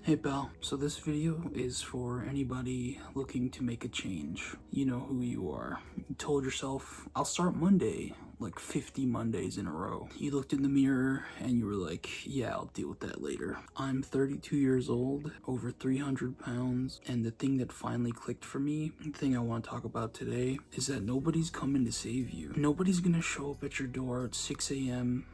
Hey pal, so this video is for anybody looking to make a change. You know who you are. You told yourself, I'll start Monday, like 50 Mondays in a row. You looked in the mirror and you were like, yeah, I'll deal with that later. I'm 32 years old, over 300 pounds, and the thing that finally clicked for me, the thing I want to talk about today, is that nobody's coming to save you. Nobody's gonna show up at your door at 6 a.m.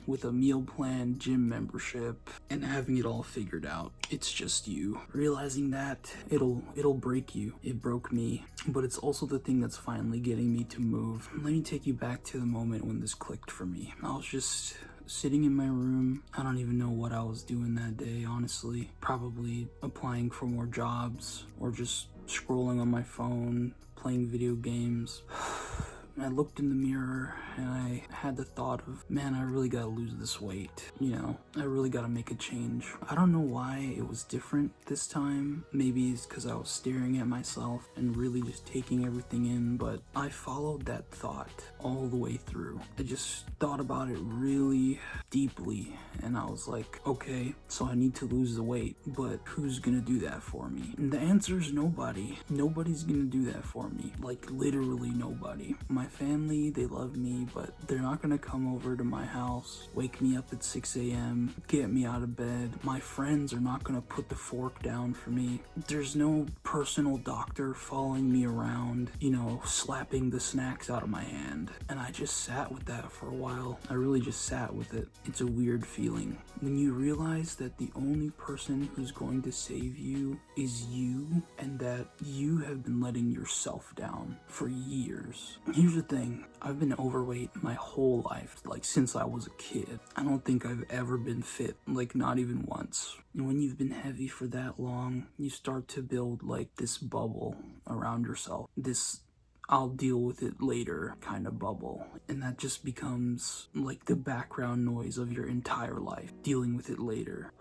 with a meal plan, gym membership, and having it all figured out. It's just you. Realizing that it'll break you. It broke me, but it's also the thing that's finally getting me to move. Let me take you back to the moment when this clicked for me. I was just sitting in my room. I don't even know what I was doing that day, honestly. Probably applying for more jobs or just scrolling on my phone, playing video games. I looked in the mirror and I had the thought of, man, I really gotta lose this weight. You know, I really gotta make a change. I don't know why it was different this time. Maybe it's because I was staring at myself and really just taking everything in, but I followed that thought all the way through. I just thought about it really deeply and I was like, okay, so I need to lose the weight, but who's gonna do that for me? And the answer is nobody. Nobody's gonna do that for me. Like literally nobody. My family, they love me, but they're not gonna come over to my house, wake me up at 6 a.m., get me out of bed. My friends are not gonna put the fork down for me. There's no personal doctor following me around, you know, slapping the snacks out of my hand. And I just sat with that for a while. I really just sat with it. It's a weird feeling. When you realize that the only person who's going to save you is you, and that you have been letting yourself down for years. Here's the thing, I've been overweight my whole life, like since I was a kid. I don't think I've ever been fit, like not even once. And when you've been heavy for that long, you start to build like this bubble around yourself. This I'll deal with it later kind of bubble. And that just becomes like the background noise of your entire life, dealing with it later.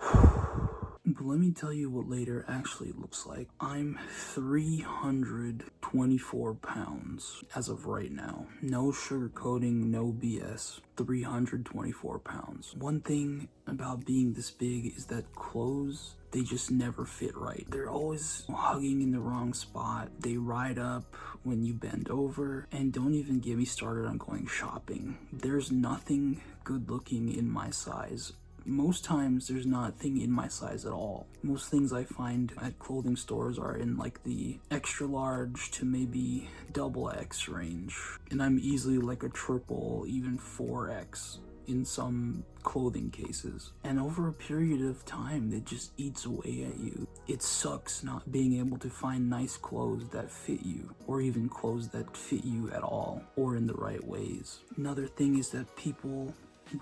But let me tell you what later actually looks like. I'm 324 pounds as of right now. No sugarcoating, no BS. 324 pounds. One thing about being this big is that clothes, they just never fit right. They're always hugging in the wrong spot. They ride up when you bend over. And don't even get me started on going shopping. There's nothing good looking in my size. Most times there's nothing in my size at all. Most things I find at clothing stores are in like the extra large to maybe double X range. And I'm easily like a triple, even 4X in some clothing cases. And over a period of time, it just eats away at you. It sucks not being able to find nice clothes that fit you, or even clothes that fit you at all, or in the right ways. Another thing is that people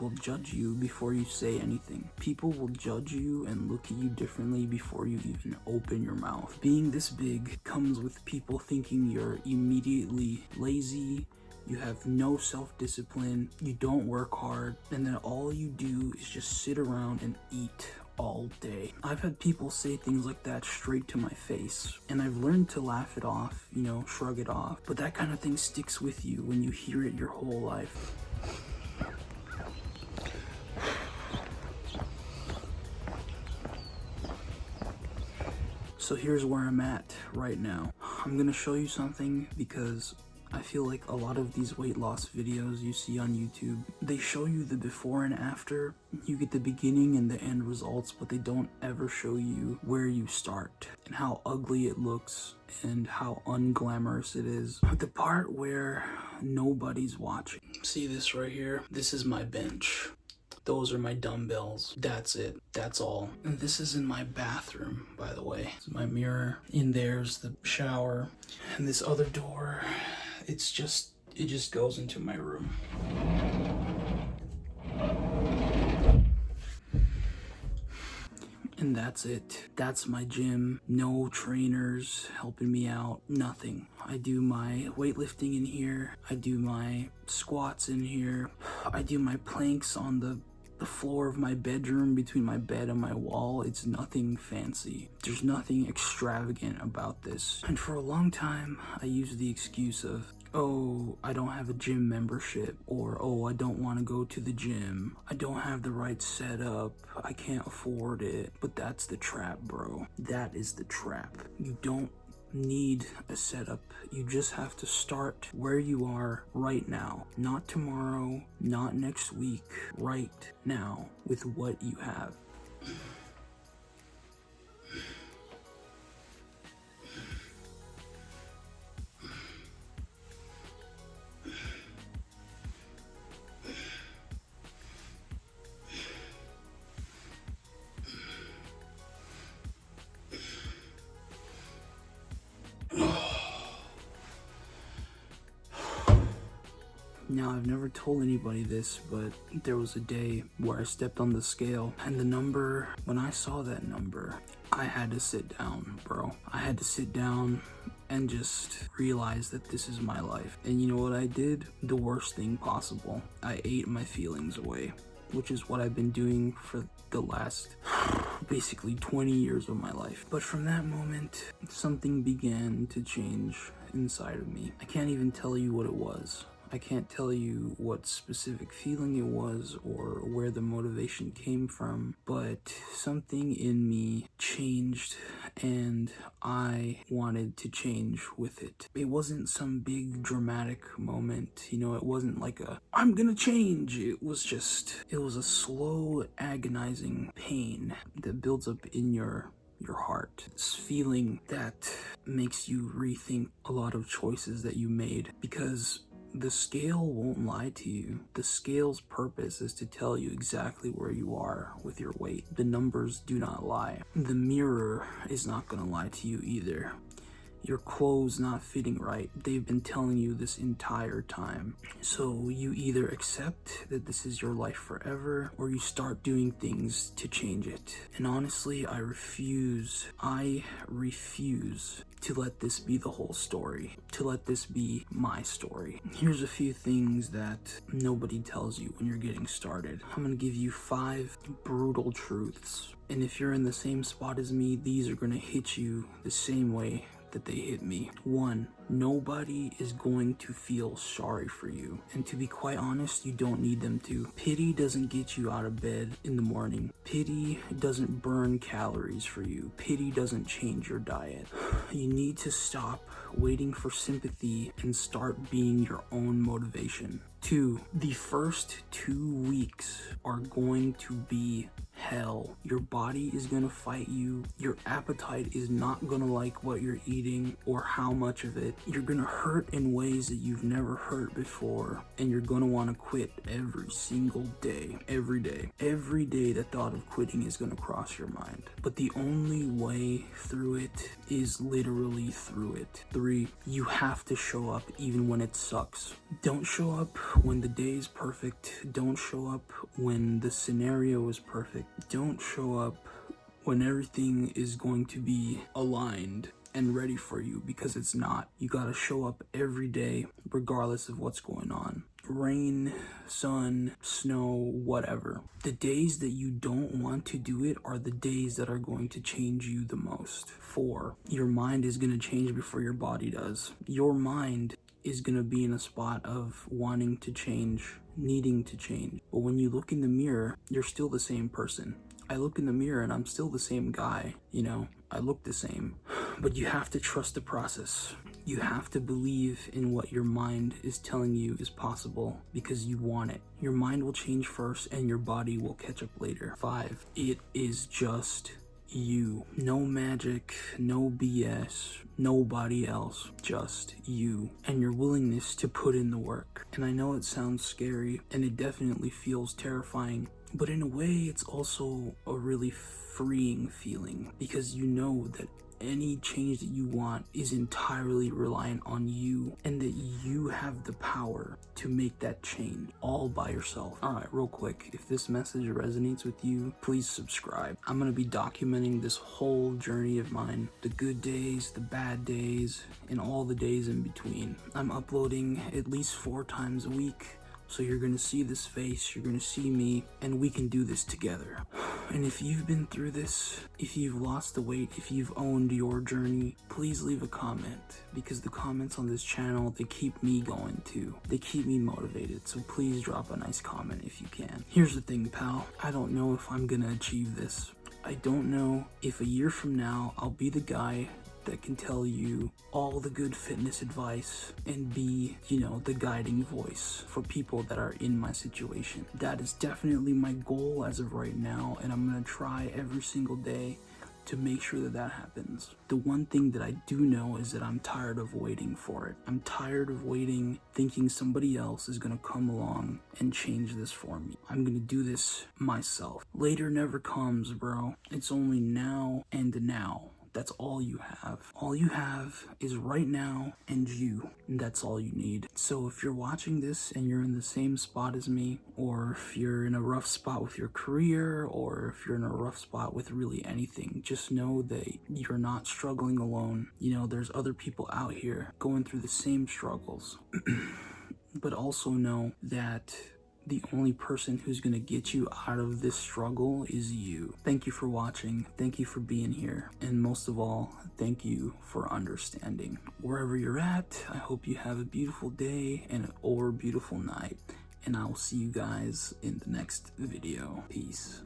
will judge you before you say anything. People will judge you and look at you differently before you even open your mouth. Being this big comes with people thinking you're immediately lazy, you have no self-discipline, you don't work hard, and then all you do is just sit around and eat all day. I've had people say things like that straight to my face, and I've learned to laugh it off, you know, shrug it off, but that kind of thing sticks with you when you hear it your whole life. So here's where I'm at right now. I'm gonna show you something because I feel like a lot of these weight loss videos you see on YouTube, they show you the before and after. You get the beginning and the end results, but they don't ever show you where you start and how ugly it looks and how unglamorous it is. The part where nobody's watching. See this right here? This is my bench. Those are my dumbbells. That's it. That's all. And this is in my bathroom, by the way. It's my mirror. In there's the shower. And this other door, it just goes into my room. And that's it. That's my gym. No trainers helping me out. Nothing. I do my weightlifting in here. I do my squats in here. I do my planks on the floor of my bedroom between my bed and my wall. It's nothing fancy. There's nothing extravagant about this. And for a long time, I used the excuse of, oh, I don't have a gym membership, or oh, I don't want to go to the gym, I don't have the right setup, I can't afford it. But that's the trap, bro. That is the trap. You don't need a setup. You just have to start where you are right now. Not tomorrow, not next week, right now with what you have. Now, I've never told anybody this, but there was a day where I stepped on the scale, and the number, when I saw that number, I had to sit down, bro. I had to sit down and just realize that this is my life. And you know what I did? The worst thing possible. I ate my feelings away, which is what I've been doing for the last basically 20 years of my life. But from that moment, something began to change inside of me. I can't even tell you what it was. I can't tell you what specific feeling it was or where the motivation came from, but something in me changed and I wanted to change with it. It wasn't some big dramatic moment, you know, it wasn't like I'm gonna change. It was a slow, agonizing pain that builds up in your heart. This feeling that makes you rethink a lot of choices that you made, because the scale won't lie to you. The scale's purpose is to tell you exactly where you are with your weight. The numbers do not lie. The mirror is not gonna lie to you either. Your clothes not fitting right. They've been telling you this entire time. So you either accept that this is your life forever, or you start doing things to change it. And honestly, I refuse to let this be the whole story, to let this be my story. Here's a few things that nobody tells you when you're getting started. I'm gonna give you 5 brutal truths. And if you're in the same spot as me, these are gonna hit you the same way that they hit me. 1, nobody is going to feel sorry for you. And to be quite honest, you don't need them to. Pity doesn't get you out of bed in the morning. Pity doesn't burn calories for you. Pity doesn't change your diet. You need to stop waiting for sympathy and start being your own motivation. 2, the first 2 weeks are going to be hell. Your body is gonna fight you. Your appetite is not gonna like what you're eating or how much of it. You're gonna hurt in ways that you've never hurt before, and you're gonna want to quit every single day. Every day. Every day the thought of quitting is gonna cross your mind. But the only way through it is literally through it. 3, you have to show up even when it sucks. Don't show up when the day is perfect. Don't show up when the scenario is perfect. Don't show up when everything is going to be aligned and ready for you, because it's not. You gotta show up every day regardless of what's going on. Rain, sun, snow, whatever. The days that you don't want to do it are the days that are going to change you the most. 4, your mind is gonna change before your body does. Your mind is gonna be in a spot of wanting to change, needing to change. But when you look in the mirror, you're still the same person. I look in the mirror and I'm still the same guy, you know, I look the same. But you have to trust the process. You have to believe in what your mind is telling you is possible, because you want it. Your mind will change first and your body will catch up later. 5, it is just you. No magic, no BS, nobody else, just you and your willingness to put in the work. And I know it sounds scary and it definitely feels terrifying, but in a way it's also a really freeing feeling, because you know that any change that you want is entirely reliant on you, and that you have the power to make that change all by yourself. Alright, real quick, if this message resonates with you, please subscribe. I'm gonna be documenting this whole journey of mine, the good days, the bad days, and all the days in between. I'm uploading at least 4 times a week, So you're gonna see this face, you're gonna see me, and we can do this together. And if you've been through this, if you've lost the weight, if you've owned your journey, please leave a comment, because the comments on this channel, they keep me going too. They keep me motivated, so please drop a nice comment if you can. Here's the thing, pal. I don't know if I'm gonna achieve this. I don't know if a year from now I'll be the guy that can tell you all the good fitness advice and be, the guiding voice for people that are in my situation. That is definitely my goal as of right now, and I'm gonna try every single day to make sure that that happens. The one thing that I do know is that I'm tired of waiting for it. I'm tired of waiting, thinking somebody else is gonna come along and change this for me. I'm gonna do this myself. Later never comes, bro. It's only now and now. That's all you have. All you have is right now and you. And that's all you need. So if you're watching this and you're in the same spot as me, or if you're in a rough spot with your career, or if you're in a rough spot with really anything, just know that you're not struggling alone. There's other people out here going through the same struggles. But also know that the only person who's gonna get you out of this struggle is you. Thank you for watching. Thank you for being here. And most of all, thank you for understanding. Wherever you're at, I hope you have a beautiful day or beautiful night. And I will see you guys in the next video. Peace.